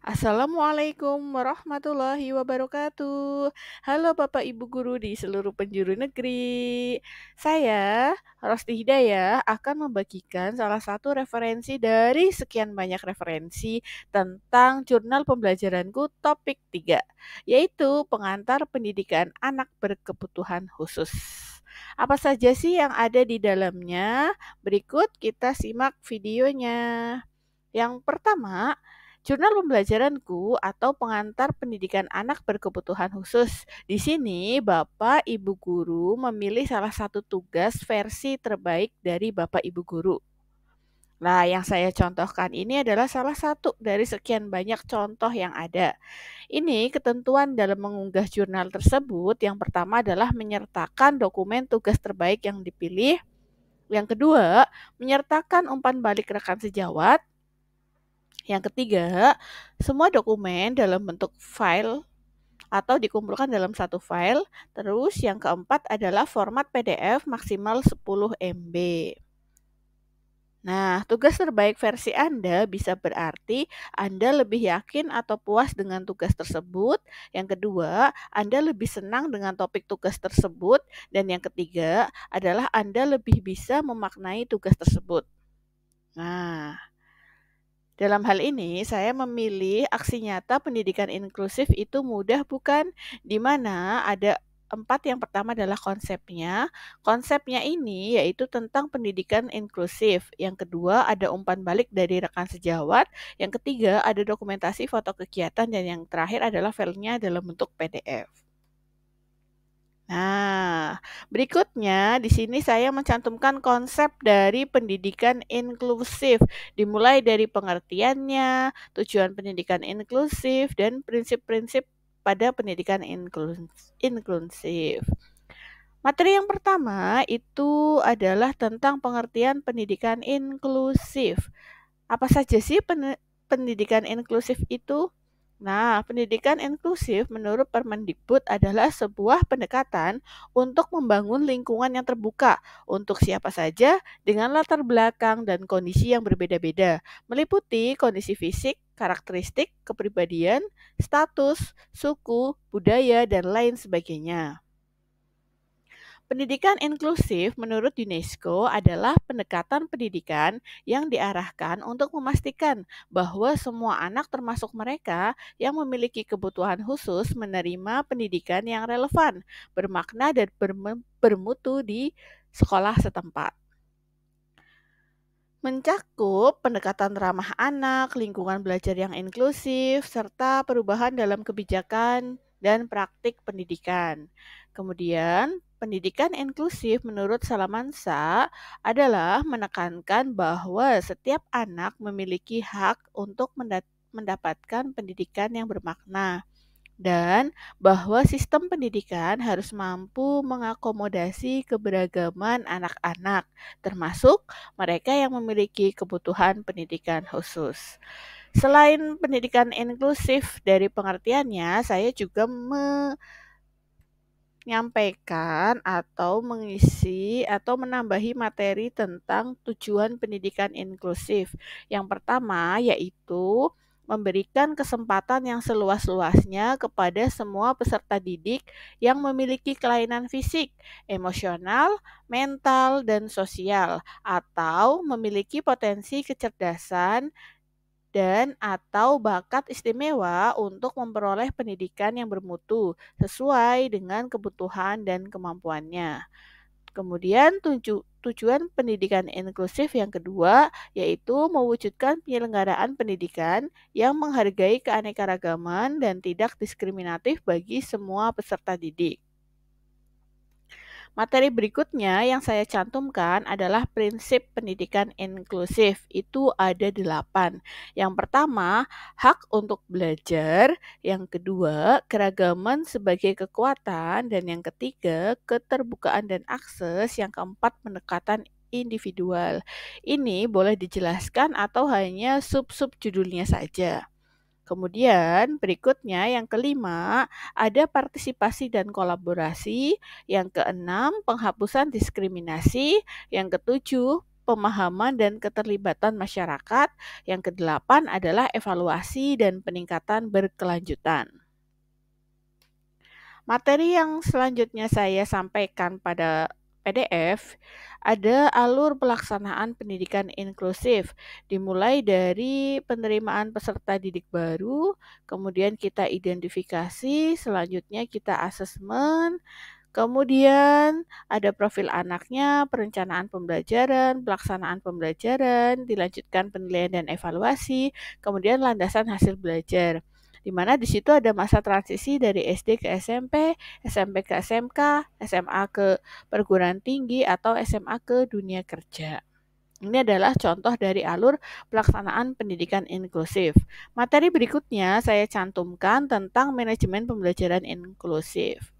Assalamualaikum warahmatullahi wabarakatuh. Halo Bapak Ibu guru di seluruh penjuru negeri. Saya, Rosti Hidayah, akan membagikan salah satu referensi dari sekian banyak referensi tentang jurnal pembelajaranku topik 3, yaitu pengantar pendidikan anak berkebutuhan khusus. Apa saja sih yang ada di dalamnya? Berikut kita simak videonya. Yang pertama, jurnal pembelajaranku atau pengantar pendidikan anak berkebutuhan khusus. Di sini, Bapak Ibu guru memilih salah satu tugas versi terbaik dari Bapak Ibu guru. Nah, yang saya contohkan ini adalah salah satu dari sekian banyak contoh yang ada. Ini ketentuan dalam mengunggah jurnal tersebut. Yang pertama adalah menyertakan dokumen tugas terbaik yang dipilih. Yang kedua, menyertakan umpan balik rekan sejawat. Yang ketiga, semua dokumen dalam bentuk file atau dikumpulkan dalam satu file. Terus yang keempat adalah format PDF maksimal 10 MB. Nah, tugas terbaik versi Anda bisa berarti Anda lebih yakin atau puas dengan tugas tersebut. Yang kedua, Anda lebih senang dengan topik tugas tersebut. Dan yang ketiga adalah Anda lebih bisa memaknai tugas tersebut. Nah, dalam hal ini, saya memilih aksi nyata pendidikan inklusif itu mudah bukan? Di mana ada empat. Yang pertama adalah konsepnya. Konsepnya ini yaitu tentang pendidikan inklusif. Yang kedua ada umpan balik dari rekan sejawat. Yang ketiga ada dokumentasi foto kegiatan. Dan yang terakhir adalah filenya dalam bentuk PDF. Nah, berikutnya di sini saya mencantumkan konsep dari pendidikan inklusif, dimulai dari pengertiannya, tujuan pendidikan inklusif, dan prinsip-prinsip pada pendidikan inklusif. Materi yang pertama itu adalah tentang pengertian pendidikan inklusif. Apa saja sih pendidikan inklusif itu? Nah, pendidikan inklusif menurut Permendikbud adalah sebuah pendekatan untuk membangun lingkungan yang terbuka untuk siapa saja dengan latar belakang dan kondisi yang berbeda-beda, meliputi kondisi fisik, karakteristik, kepribadian, status, suku, budaya, dan lain sebagainya. Pendidikan inklusif menurut UNESCO adalah pendekatan pendidikan yang diarahkan untuk memastikan bahwa semua anak termasuk mereka yang memiliki kebutuhan khusus menerima pendidikan yang relevan, bermakna dan bermutu di sekolah setempat. Mencakup pendekatan ramah anak, lingkungan belajar yang inklusif, serta perubahan dalam kebijakan dan praktik pendidikan. Kemudian, pendidikan inklusif menurut Salamansa adalah menekankan bahwa setiap anak memiliki hak untuk mendapatkan pendidikan yang bermakna dan bahwa sistem pendidikan harus mampu mengakomodasi keberagaman anak-anak, termasuk mereka yang memiliki kebutuhan pendidikan khusus. Selain pendidikan inklusif dari pengertiannya, saya juga menyampaikan atau mengisi atau menambahi materi tentang tujuan pendidikan inklusif. Yang pertama yaitu memberikan kesempatan yang seluas-luasnya kepada semua peserta didik yang memiliki kelainan fisik, emosional, mental, dan sosial, atau memiliki potensi kecerdasan dan atau bakat istimewa untuk memperoleh pendidikan yang bermutu sesuai dengan kebutuhan dan kemampuannya. Kemudian tujuan pendidikan inklusif yang kedua yaitu mewujudkan penyelenggaraan pendidikan yang menghargai keanekaragaman dan tidak diskriminatif bagi semua peserta didik. Materi berikutnya yang saya cantumkan adalah prinsip pendidikan inklusif. Itu ada 8. Yang pertama, hak untuk belajar. Yang kedua, keragaman sebagai kekuatan. Dan yang ketiga, keterbukaan dan akses. Yang keempat, pendekatan individual. Ini boleh dijelaskan atau hanya sub-sub judulnya saja. Kemudian berikutnya yang kelima, ada partisipasi dan kolaborasi. Yang keenam, penghapusan diskriminasi. Yang ketujuh, pemahaman dan keterlibatan masyarakat. Yang kedelapan adalah evaluasi dan peningkatan berkelanjutan. Materi yang selanjutnya saya sampaikan pada PDF ada alur pelaksanaan pendidikan inklusif, dimulai dari penerimaan peserta didik baru, kemudian kita identifikasi, selanjutnya kita asesmen, kemudian ada profil anaknya, perencanaan pembelajaran, pelaksanaan pembelajaran, dilanjutkan penilaian dan evaluasi, kemudian landasan hasil belajar. Di mana di situ ada masa transisi dari SD ke SMP, SMP ke SMK, SMA ke perguruan tinggi, atau SMA ke dunia kerja. Ini adalah contoh dari alur pelaksanaan pendidikan inklusif. Materi berikutnya saya cantumkan tentang manajemen pembelajaran inklusif.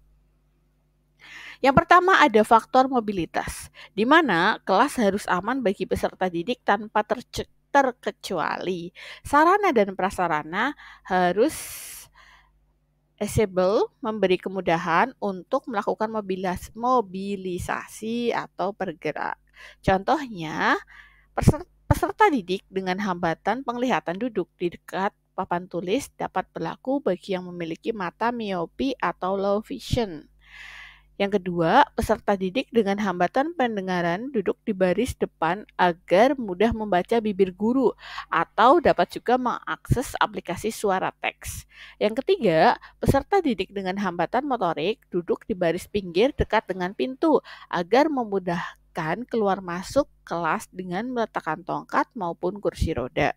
Yang pertama ada faktor mobilitas, di mana kelas harus aman bagi peserta didik tanpa terkecuali. Sarana dan prasarana harus accessible, memberi kemudahan untuk melakukan mobilisasi atau bergerak. Contohnya, peserta didik dengan hambatan penglihatan duduk di dekat papan tulis dapat berlaku bagi yang memiliki mata miopi atau low vision. Yang kedua, peserta didik dengan hambatan pendengaran duduk di baris depan agar mudah membaca bibir guru atau dapat juga mengakses aplikasi suara teks. Yang ketiga, peserta didik dengan hambatan motorik duduk di baris pinggir dekat dengan pintu agar memudahkan keluar masuk kelas dengan meletakkan tongkat maupun kursi roda.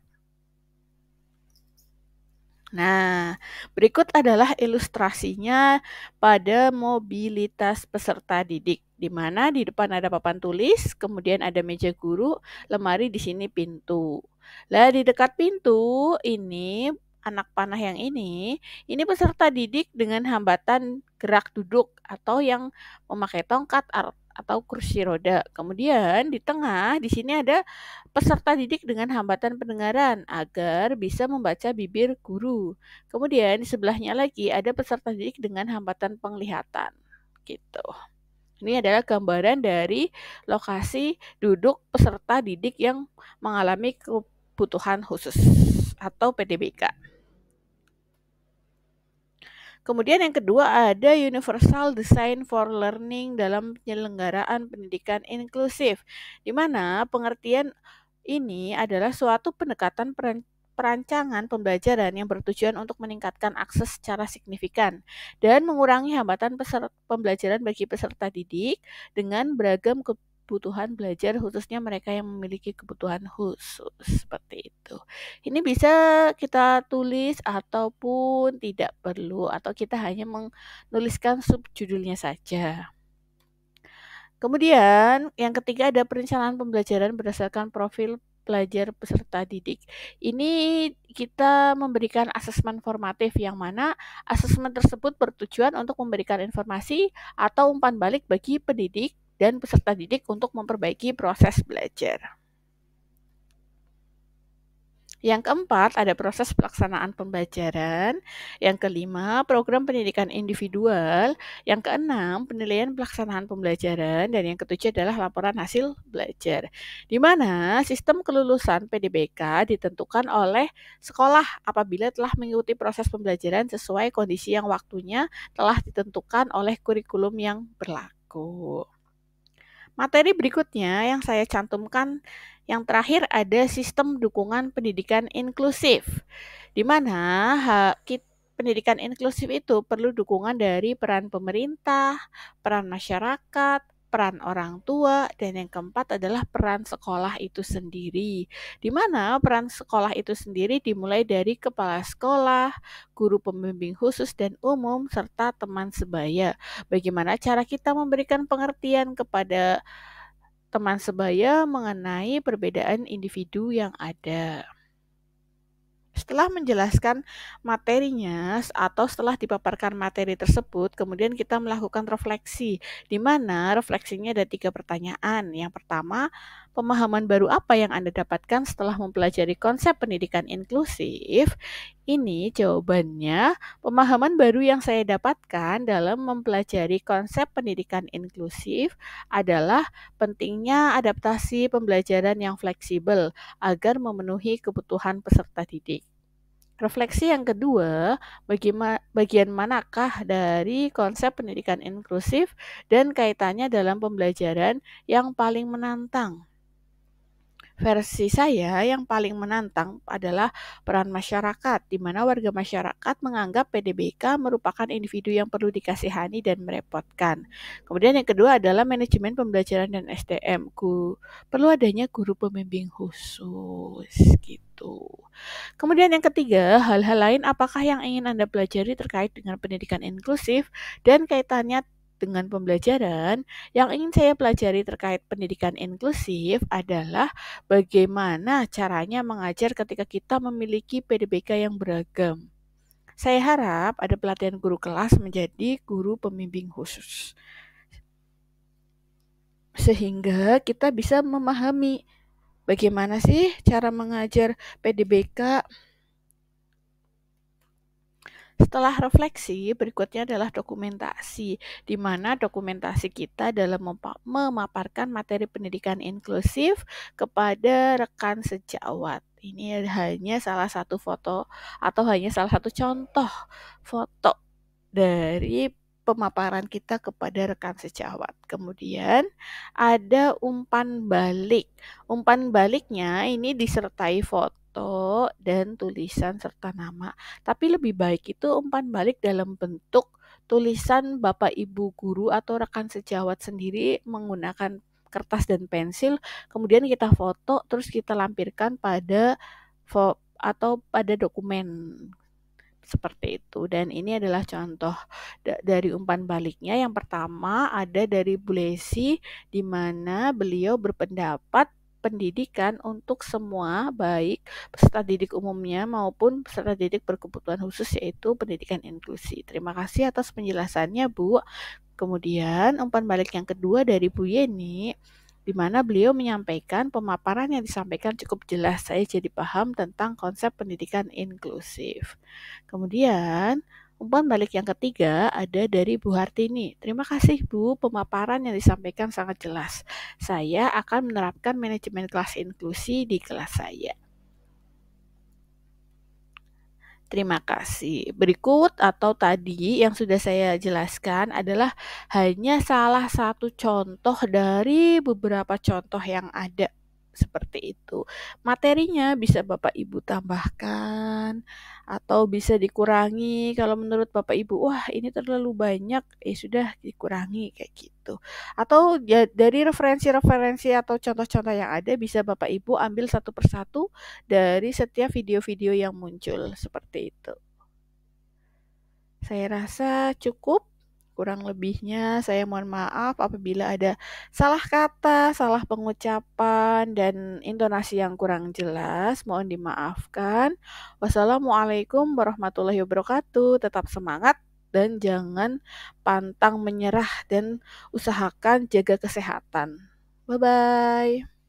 Nah, berikut adalah ilustrasinya pada mobilitas peserta didik, di mana di depan ada papan tulis, kemudian ada meja guru, lemari di sini pintu. Lah di dekat pintu ini anak panah yang ini peserta didik dengan hambatan gerak duduk atau yang memakai tongkat atau kursi roda. Kemudian di tengah di sini ada peserta didik dengan hambatan pendengaran agar bisa membaca bibir guru. Kemudian di sebelahnya lagi ada peserta didik dengan hambatan penglihatan. Gitu. Ini adalah gambaran dari lokasi duduk peserta didik yang mengalami kebutuhan khusus atau PDBK. Kemudian yang kedua ada Universal Design for Learning dalam penyelenggaraan pendidikan inklusif, di mana pengertian ini adalah suatu pendekatan perancangan pembelajaran yang bertujuan untuk meningkatkan akses secara signifikan dan mengurangi hambatan pembelajaran bagi peserta didik dengan beragam kebutuhan belajar, khususnya mereka yang memiliki kebutuhan khusus seperti itu. Ini bisa kita tulis ataupun tidak perlu, atau kita hanya menuliskan subjudulnya saja. Kemudian yang ketiga ada perencanaan pembelajaran berdasarkan profil pelajar peserta didik. Ini kita memberikan asesmen formatif yang mana asesmen tersebut bertujuan untuk memberikan informasi atau umpan balik bagi pendidik dan peserta didik untuk memperbaiki proses belajar. Yang keempat, ada proses pelaksanaan pembelajaran. Yang kelima, program pendidikan individual. Yang keenam, penilaian pelaksanaan pembelajaran. Dan yang ketujuh adalah laporan hasil belajar. Di mana sistem kelulusan PDBK ditentukan oleh sekolah apabila telah mengikuti proses pembelajaran sesuai kondisi yang waktunya telah ditentukan oleh kurikulum yang berlaku. Materi berikutnya yang saya cantumkan yang terakhir ada sistem dukungan pendidikan inklusif, di mana pendidikan inklusif itu perlu dukungan dari peran pemerintah, peran masyarakat, peran orang tua, dan yang keempat adalah peran sekolah itu sendiri. Di mana peran sekolah itu sendiri dimulai dari kepala sekolah, guru pembimbing khusus dan umum, serta teman sebaya. Bagaimana cara kita memberikan pengertian kepada teman sebaya mengenai perbedaan individu yang ada. Setelah menjelaskan materinya atau setelah dipaparkan materi tersebut, kemudian kita melakukan refleksi, di mana refleksinya ada 3 pertanyaan. Yang pertama, Pemahaman baru apa yang Anda dapatkan setelah mempelajari konsep pendidikan inklusif? Ini jawabannya, pemahaman baru yang saya dapatkan dalam mempelajari konsep pendidikan inklusif adalah pentingnya adaptasi pembelajaran yang fleksibel agar memenuhi kebutuhan peserta didik. Refleksi yang kedua, bagian manakah dari konsep pendidikan inklusif dan kaitannya dalam pembelajaran yang paling menantang? Versi saya yang paling menantang adalah peran masyarakat, di mana warga masyarakat menganggap PDBK merupakan individu yang perlu dikasihani dan merepotkan. Kemudian yang kedua adalah manajemen pembelajaran dan SDM. Perlu adanya guru pembimbing khusus gitu. Kemudian yang ketiga, hal-hal lain apakah yang ingin Anda pelajari terkait dengan pendidikan inklusif dan kaitannya dengan pembelajaran? Yang ingin saya pelajari terkait pendidikan inklusif adalah bagaimana caranya mengajar ketika kita memiliki PDBK yang beragam. Saya harap ada pelatihan guru kelas menjadi guru pembimbing khusus. Sehingga kita bisa memahami bagaimana sih cara mengajar PDBK. Setelah refleksi, berikutnya adalah dokumentasi, di mana dokumentasi kita dalam memaparkan materi pendidikan inklusif kepada rekan sejawat. Ini hanya salah satu foto atau hanya salah satu contoh foto dari pemaparan kita kepada rekan sejawat. Kemudian ada umpan balik. Umpan baliknya ini disertai foto dan tulisan serta nama. Tapi lebih baik itu umpan balik dalam bentuk tulisan Bapak Ibu guru atau rekan sejawat sendiri menggunakan kertas dan pensil, kemudian kita foto terus kita lampirkan pada atau pada dokumen seperti itu. Dan ini adalah contoh dari umpan baliknya. Yang pertama ada dari Bu Lesi, di mana beliau berpendapat pendidikan untuk semua, baik peserta didik umumnya maupun peserta didik berkebutuhan khusus, yaitu pendidikan inklusi. Terima kasih atas penjelasannya, Bu. Kemudian umpan balik yang kedua dari Bu Yeni, di mana beliau menyampaikan pemaparan yang disampaikan cukup jelas. Saya jadi paham tentang konsep pendidikan inklusif. Kemudian, umpan balik yang ketiga ada dari Bu Hartini. Terima kasih Bu, pemaparan yang disampaikan sangat jelas. Saya akan menerapkan manajemen kelas inklusi di kelas saya. Terima kasih. Berikut atau tadi yang sudah saya jelaskan adalah hanya salah satu contoh dari beberapa contoh yang ada. Seperti itu. Materinya bisa Bapak Ibu tambahkan atau bisa dikurangi. Kalau menurut Bapak Ibu, wah ini terlalu banyak, sudah dikurangi kayak gitu. Atau ya, dari referensi-referensi atau contoh-contoh yang ada bisa Bapak Ibu ambil satu persatu dari setiap video-video yang muncul seperti itu. Saya rasa cukup. Kurang lebihnya saya mohon maaf apabila ada salah kata, salah pengucapan, dan intonasi yang kurang jelas. Mohon dimaafkan. Wassalamualaikum warahmatullahi wabarakatuh. Tetap semangat dan jangan pantang menyerah dan usahakan jaga kesehatan. Bye-bye.